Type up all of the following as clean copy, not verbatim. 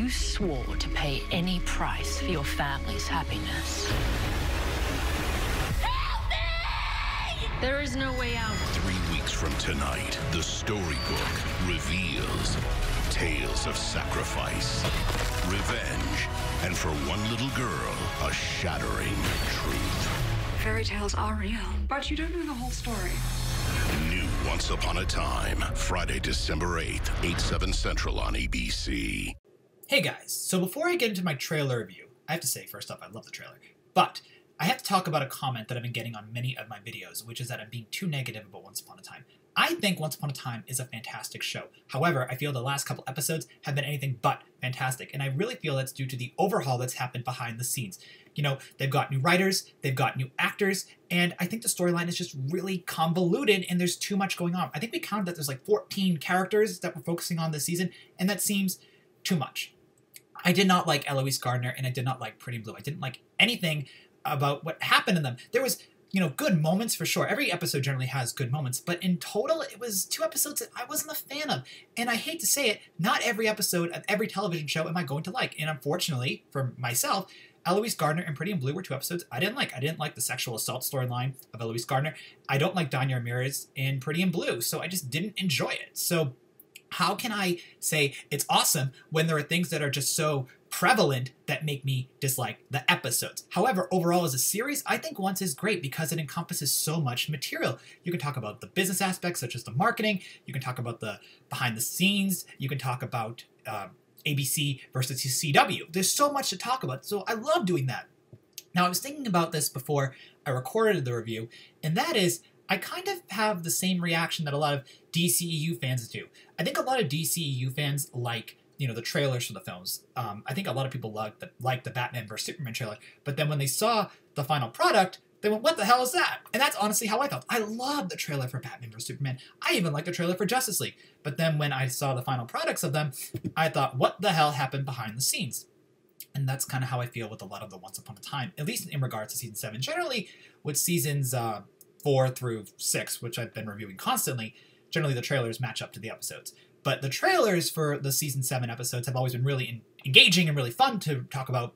You swore to pay any price for your family's happiness. Help me! There is no way out. 3 weeks from tonight, the storybook reveals tales of sacrifice, revenge, and for one little girl, a shattering truth. Fairy tales are real, but you don't know the whole story. New Once Upon a Time, Friday, December 8th, 8/7 Central on ABC. Hey guys, so before I get into my trailer review, I have to say first off, I love the trailer, but I have to talk about a comment that I've been getting on many of my videos, which is that I'm being too negative about Once Upon a Time. I think Once Upon a Time is a fantastic show. However, I feel the last couple episodes have been anything but fantastic, and I really feel that's due to the overhaul that's happened behind the scenes. You know, they've got new writers, they've got new actors, and I think the storyline is just really convoluted and there's too much going on. I think we counted that there's like 14 characters that we're focusing on this season, and that seems too much. I did not like Eloise Gardner, and I did not like Pretty Blue. I didn't like anything about what happened in them. There was, you know, good moments for sure. Every episode generally has good moments, but in total, it was 2 episodes that I wasn't a fan of. And I hate to say it, not every episode of every television show am I going to like. And unfortunately, for myself, Eloise Gardner and Pretty in Blue were 2 episodes I didn't like. I didn't like the sexual assault storyline of Eloise Gardner. I don't like Danya Ramirez in Pretty in Blue, so I just didn't enjoy it. So how can I say it's awesome when there are things that are just so prevalent that make me dislike the episodes? However, overall as a series, I think Once is great because it encompasses so much material. You can talk about the business aspects, such as the marketing. You can talk about the behind the scenes. You can talk about ABC versus CW. There's so much to talk about, so I love doing that. Now, I was thinking about this before I recorded the review, and that is, I kind of have the same reaction that a lot of DCEU fans do. I think a lot of DCEU fans like, you know, the trailers for the films. I think a lot of people like the Batman vs Superman trailer, but then when they saw the final product, they went, what the hell is that? And that's honestly how I felt. I loved the trailer for Batman vs Superman. I even liked the trailer for Justice League. But then when I saw the final products of them, I thought, what the hell happened behind the scenes? And that's kind of how I feel with a lot of the Once Upon a Time, at least in regards to season 7. Generally, with seasons 4 through 6, which I've been reviewing constantly, generally the trailers match up to the episodes. But the trailers for the season 7 episodes have always been really engaging and really fun to talk about.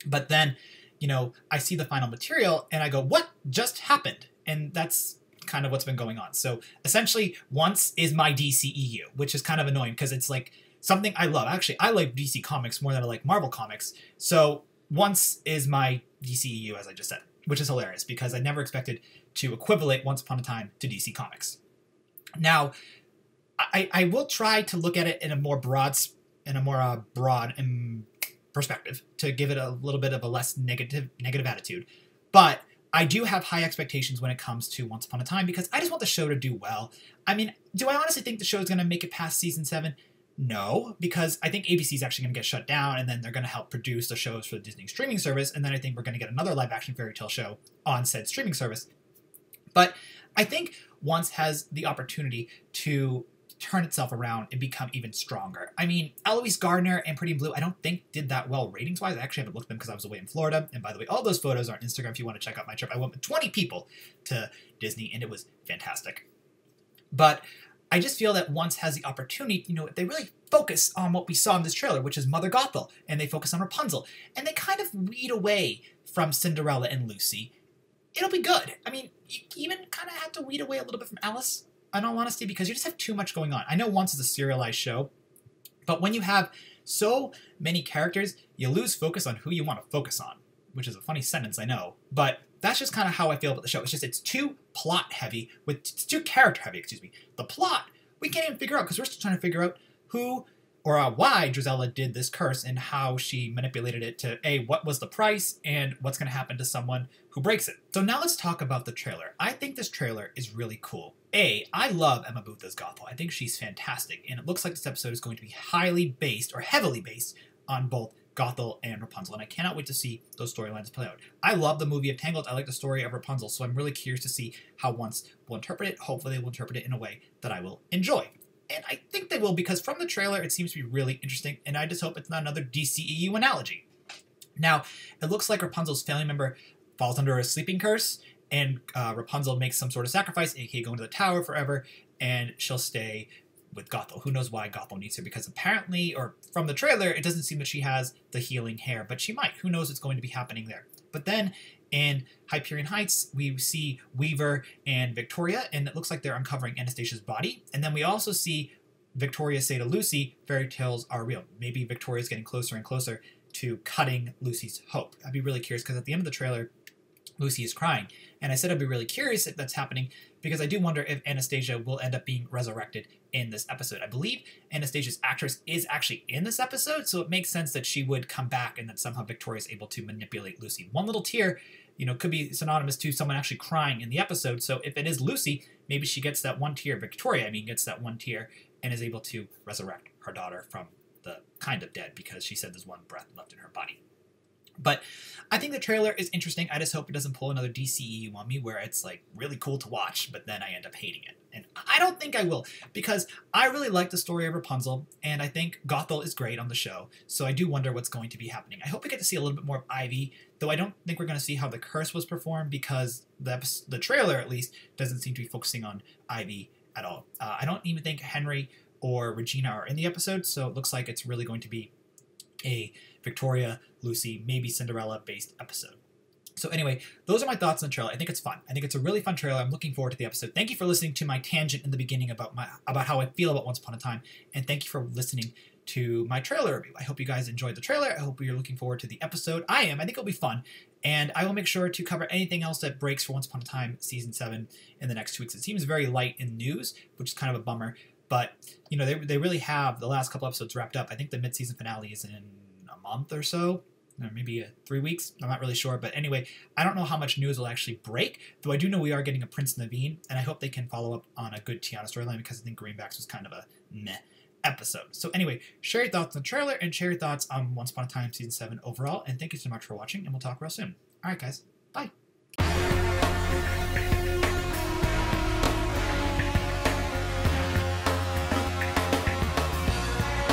But then, you know, I see the final material and I go, what just happened? And that's kind of what's been going on. So essentially, Once is my DCEU, which is kind of annoying because it's like something I love. Actually, I like DC Comics more than I like Marvel Comics. So Once is my DCEU, as I just said, which is hilarious because I never expected to equivalent Once Upon a Time to DC Comics. Now, I will try to look at it in a more broad perspective to give it a little bit of a less negative attitude. But I do have high expectations when it comes to Once Upon a Time because I just want the show to do well. I mean, do I honestly think the show is going to make it past season 7? No, because I think ABC is actually going to get shut down, and then they're going to help produce the shows for the Disney streaming service, and then I think we're going to get another live-action fairy tale show on said streaming service. But I think Once has the opportunity to turn itself around and become even stronger. I mean, Eloise Gardner and Pretty in Blue, I don't think did that well ratings-wise. I actually haven't looked at them because I was away in Florida. And by the way, all those photos are on Instagram if you want to check out my trip. I went with 20 people to Disney, and it was fantastic. But I just feel that Once has the opportunity, you know, they really focus on what we saw in this trailer, which is Mother Gothel, and they focus on Rapunzel, and they kind of weed away from Cinderella and Lucy. It'll be good. I mean, you even kind of have to weed away a little bit from Alice, in all honesty, because you just have too much going on. I know Once is a serialized show, but when you have so many characters, you lose focus on who you want to focus on, which is a funny sentence, I know, but that's just kind of how I feel about the show. It's just, it's too plot heavy, it's too character heavy, excuse me. The plot, we can't even figure out, because we're still trying to figure out who or why Drizella did this curse and how she manipulated it to, A, what was the price and what's going to happen to someone who breaks it. So now let's talk about the trailer. I think this trailer is really cool. A, I love Emma Booth as Gothel. I think she's fantastic, and it looks like this episode is going to be highly based, or heavily based, on both Gothel and Rapunzel, and I cannot wait to see those storylines play out. I love the movie of Tangled. I like the story of Rapunzel, so I'm really curious to see how Once will interpret it. Hopefully they will interpret it in a way that I will enjoy. And I think they will, because from the trailer, it seems to be really interesting, and I just hope it's not another DCEU analogy. Now, it looks like Rapunzel's family member falls under a sleeping curse, and Rapunzel makes some sort of sacrifice, aka go into the tower forever, and she'll stay with Gothel. Who knows why Gothel needs her, because apparently, or from the trailer, it doesn't seem that she has the healing hair, but she might. Who knows what's going to be happening there. But then in Hyperion Heights, we see Weaver and Victoria, and it looks like they're uncovering Anastasia's body. And then we also see Victoria say to Lucy, fairy tales are real. Maybe Victoria's getting closer and closer to cutting Lucy's hope. I'd be really curious, because at the end of the trailer, Lucy is crying. And I said I'd be really curious if that's happening, because I do wonder if Anastasia will end up being resurrected in this episode. I believe Anastasia's actress is actually in this episode, so it makes sense that she would come back and that somehow Victoria is able to manipulate Lucy. One little tear, could be synonymous to someone actually crying in the episode. So if it is Lucy, maybe she gets that one tear. Victoria, gets that one tear and is able to resurrect her daughter from the kind of dead, because she said there's one breath left in her body. But I think the trailer is interesting. I just hope it doesn't pull another DCEU on me where it's like really cool to watch, but then I end up hating it. And I don't think I will, because I really like the story of Rapunzel, and I think Gothel is great on the show. So I do wonder what's going to be happening. I hope we get to see a little bit more of Ivy, though I don't think we're going to see how the curse was performed, because the trailer, at least, doesn't seem to be focusing on Ivy at all. I don't even think Henry or Regina are in the episode, so it looks like it's really going to be a Victoria, Lucy, maybe Cinderella-based episode. So anyway, those are my thoughts on the trailer. I think it's fun. I think it's a really fun trailer. I'm looking forward to the episode. Thank you for listening to my tangent in the beginning about how I feel about Once Upon a Time, and thank you for listening to my trailer review. I hope you guys enjoyed the trailer. I hope you're looking forward to the episode. I am. I think it'll be fun, and I will make sure to cover anything else that breaks for Once Upon a Time Season 7 in the next 2 weeks. It seems very light in news, which is kind of a bummer, but they really have the last couple episodes wrapped up. I think the mid-season finale is in a month or so, or maybe 3 weeks. I'm not really sure. But anyway, I don't know how much news will actually break, though I do know we are getting a Prince Naveen, and I hope they can follow up on a good Tiana storyline, because I think Greenbacks was kind of a meh episode. So anyway, share your thoughts on the trailer and share your thoughts on Once Upon a Time Season 7 overall, and thank you so much for watching, and we'll talk real soon. All right, guys. Bye.